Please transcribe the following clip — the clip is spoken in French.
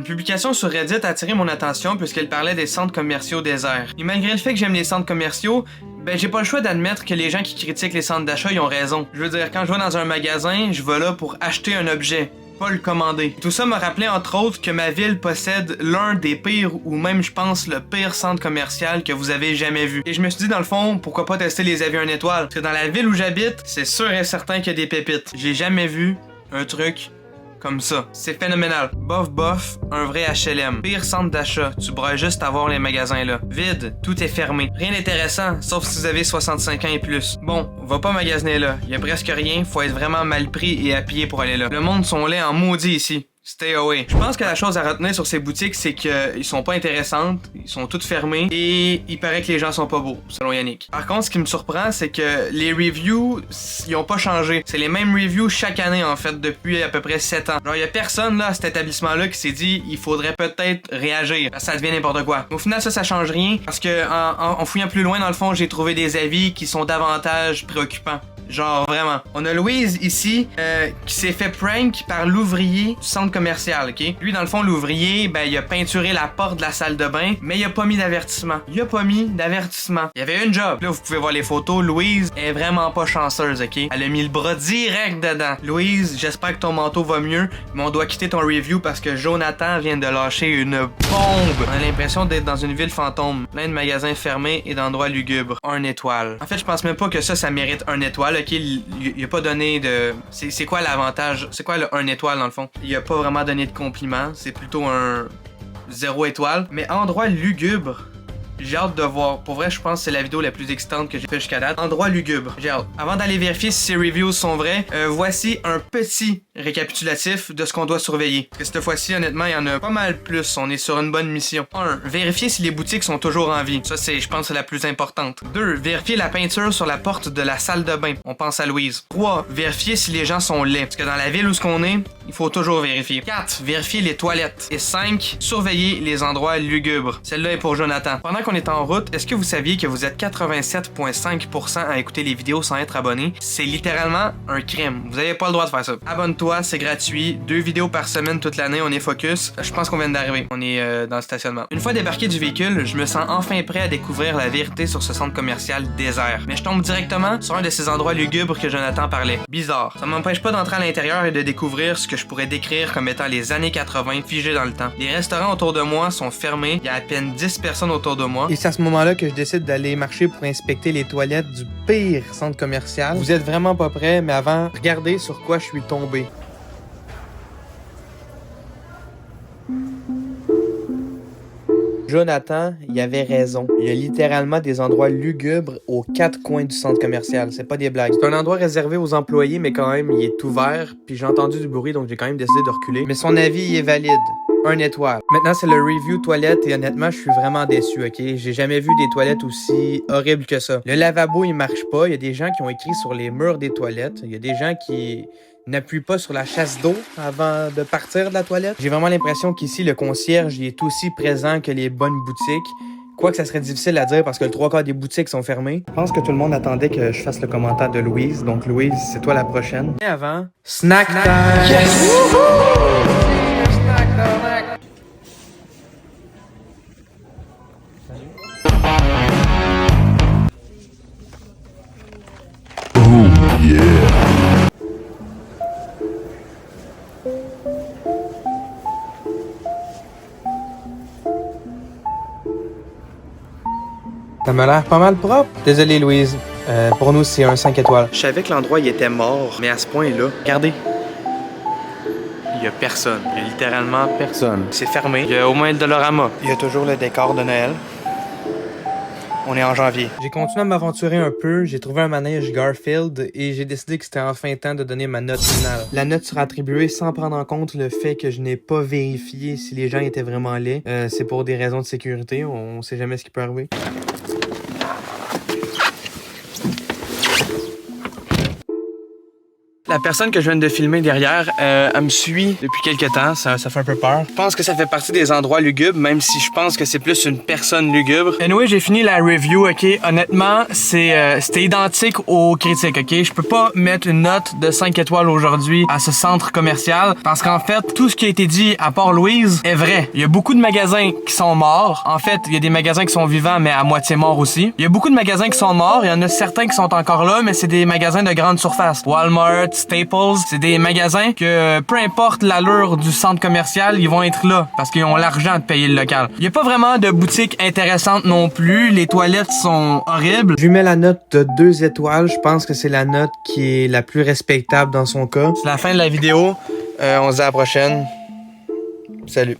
Une publication sur Reddit a attiré mon attention puisqu'elle parlait des centres commerciaux déserts. Et malgré le fait que j'aime les centres commerciaux, ben j'ai pas le choix d'admettre que les gens qui critiquent les centres d'achat, ils ont raison. Je veux dire, quand je vais dans un magasin, je vais là pour acheter un objet, pas le commander. Tout ça m'a rappelé entre autres que ma ville possède l'un des pires ou même je pense le pire centre commercial que vous avez jamais vu. Et je me suis dit dans le fond, pourquoi pas tester les avis 1 étoile? Parce que dans la ville où j'habite, c'est sûr et certain qu'il y a des pépites. J'ai jamais vu un truc comme ça. C'est phénoménal. Bof, un vrai HLM. Pire centre d'achat, tu pourrais juste avoir les magasins là. Vide, tout est fermé. Rien d'intéressant, sauf si vous avez 65 ans et plus. Bon, va pas magasiner là. Y a presque rien, faut être vraiment mal pris et appuyé pour aller là. Le monde sont laids en maudit ici. Stay away. Je pense que la chose à retenir sur ces boutiques, c'est qu'ils sont pas intéressantes, ils sont toutes fermées et il paraît que les gens sont pas beaux, selon Yannick. Par contre, ce qui me surprend, c'est que les reviews, ils ont pas changé. C'est les mêmes reviews chaque année, en fait, depuis à peu près 7 ans. Genre, y a personne, là, à cet établissement-là qui s'est dit, il faudrait peut-être réagir. Ça devient n'importe quoi. Au final, ça change rien, parce que en fouillant plus loin, dans le fond, j'ai trouvé des avis qui sont davantage préoccupants. Genre vraiment. On a Louise ici qui s'est fait prank par l'ouvrier du centre commercial, ok? Lui, dans le fond, l'ouvrier, ben, il a peinturé la porte de la salle de bain, mais il a pas mis d'avertissement. Il a pas mis d'avertissement. Il y avait une job. Là, vous pouvez voir les photos. Louise est vraiment pas chanceuse, ok? Elle a mis le bras direct dedans. Louise, j'espère que ton manteau va mieux, mais on doit quitter ton review parce que Jonathan vient de lâcher une bombe. On a l'impression d'être dans une ville fantôme. Plein de magasins fermés et d'endroits lugubres. 1 étoile. En fait, je pense même pas que ça mérite 1 étoile. Ok, il a pas donné de... C'est quoi l'avantage? C'est quoi le 1 étoile dans le fond? Il a pas vraiment donné de compliment. C'est plutôt un 0 étoile. Mais endroit lugubre, j'ai hâte de voir. Pour vrai, je pense que c'est la vidéo la plus excitante que j'ai fait jusqu'à date. Endroit lugubre. J'ai hâte. Avant d'aller vérifier si ces reviews sont vrais, voici un petit récapitulatif de ce qu'on doit surveiller. Parce que cette fois-ci, honnêtement, il y en a pas mal plus. On est sur une bonne mission. 1. Vérifier si les boutiques sont toujours en vie. Ça, je pense, c'est la plus importante. 2. Vérifier la peinture sur la porte de la salle de bain. On pense à Louise. 3. Vérifier si les gens sont laids. Parce que dans la ville où on est, il faut toujours vérifier. 4. Vérifier les toilettes. Et 5. Surveiller les endroits lugubres. Celle-là est pour Jonathan. Pendant qu'on est en route, est-ce que vous saviez que vous êtes 87,5% à écouter les vidéos sans être abonné? C'est littéralement un crime. Vous n'avez pas le droit de faire ça. Abonne-toi, c'est gratuit. 2 vidéos par semaine toute l'année, on est focus. Je pense qu'on vient d'arriver. On est dans le stationnement. Une fois débarqué du véhicule, je me sens enfin prêt à découvrir la vérité sur ce centre commercial désert. Mais je tombe directement sur un de ces endroits lugubres que Jonathan parlait. Bizarre. Ça m'empêche pas d'entrer à l'intérieur et de découvrir ce que je pourrais décrire comme étant les années 80 figées dans le temps. Les restaurants autour de moi sont fermés. Il y a à peine 10 personnes autour de moi. Et c'est à ce moment-là que je décide d'aller marcher pour inspecter les toilettes du pire centre commercial. Vous êtes vraiment pas prêts, mais avant, regardez sur quoi je suis tombé. Jonathan, il avait raison. Il y a littéralement des endroits lugubres aux 4 coins du centre commercial. C'est pas des blagues. C'est un endroit réservé aux employés, mais quand même, il est ouvert. Puis j'ai entendu du bruit, donc j'ai quand même décidé de reculer. Mais son avis, il est valide. 1 étoile. Maintenant, c'est le review toilette et honnêtement, je suis vraiment déçu, ok? J'ai jamais vu des toilettes aussi horribles que ça. Le lavabo, il marche pas. Il y a des gens qui ont écrit sur les murs des toilettes. Il y a des gens qui n'appuie pas sur la chasse d'eau avant de partir de la toilette. J'ai vraiment l'impression qu'ici, le concierge il est aussi présent que les bonnes boutiques. Quoique ça serait difficile à dire parce que le 3/4 des boutiques sont fermées. Je pense que tout le monde attendait que je fasse le commentaire de Louise. Donc Louise, c'est toi la prochaine. Et avant, snack time! Yes! Snack time! Oh yeah! Ça m'a l'air pas mal propre. Désolé, Louise. Pour nous, c'est un 5 étoiles. Je savais que l'endroit, il était mort, mais à ce point-là, regardez. Il y a personne. Il y a littéralement personne. C'est fermé. Il y a au moins le Dollarama. Il y a toujours le décor de Noël. On est en janvier. J'ai continué à m'aventurer un peu. J'ai trouvé un manège Garfield et j'ai décidé que c'était enfin temps de donner ma note finale. La note sera attribuée sans prendre en compte le fait que je n'ai pas vérifié si les gens étaient vraiment laids. C'est pour des raisons de sécurité. On sait jamais ce qui peut arriver. La personne que je viens de filmer derrière, elle me suit depuis quelques temps, ça fait un peu peur. Je pense que ça fait partie des endroits lugubres, même si je pense que c'est plus une personne lugubre. Anyway, j'ai fini la review, ok? Honnêtement, c'était identique aux critiques, ok? Je peux pas mettre une note de 5 étoiles aujourd'hui à ce centre commercial, parce qu'en fait, tout ce qui a été dit à Port-Louise est vrai. Il y a beaucoup de magasins qui sont morts. En fait, il y a des magasins qui sont vivants, mais à moitié morts aussi. Il y a beaucoup de magasins qui sont morts. Il y en a certains qui sont encore là, mais c'est des magasins de grande surface. Walmart, Staples, c'est des magasins que peu importe l'allure du centre commercial, ils vont être là parce qu'ils ont l'argent de payer le local. Il y a pas vraiment de boutique intéressante non plus. Les toilettes sont horribles. Je lui mets la note de 2 étoiles. Je pense que c'est la note qui est la plus respectable dans son cas. C'est la fin de la vidéo. On se dit à la prochaine. Salut.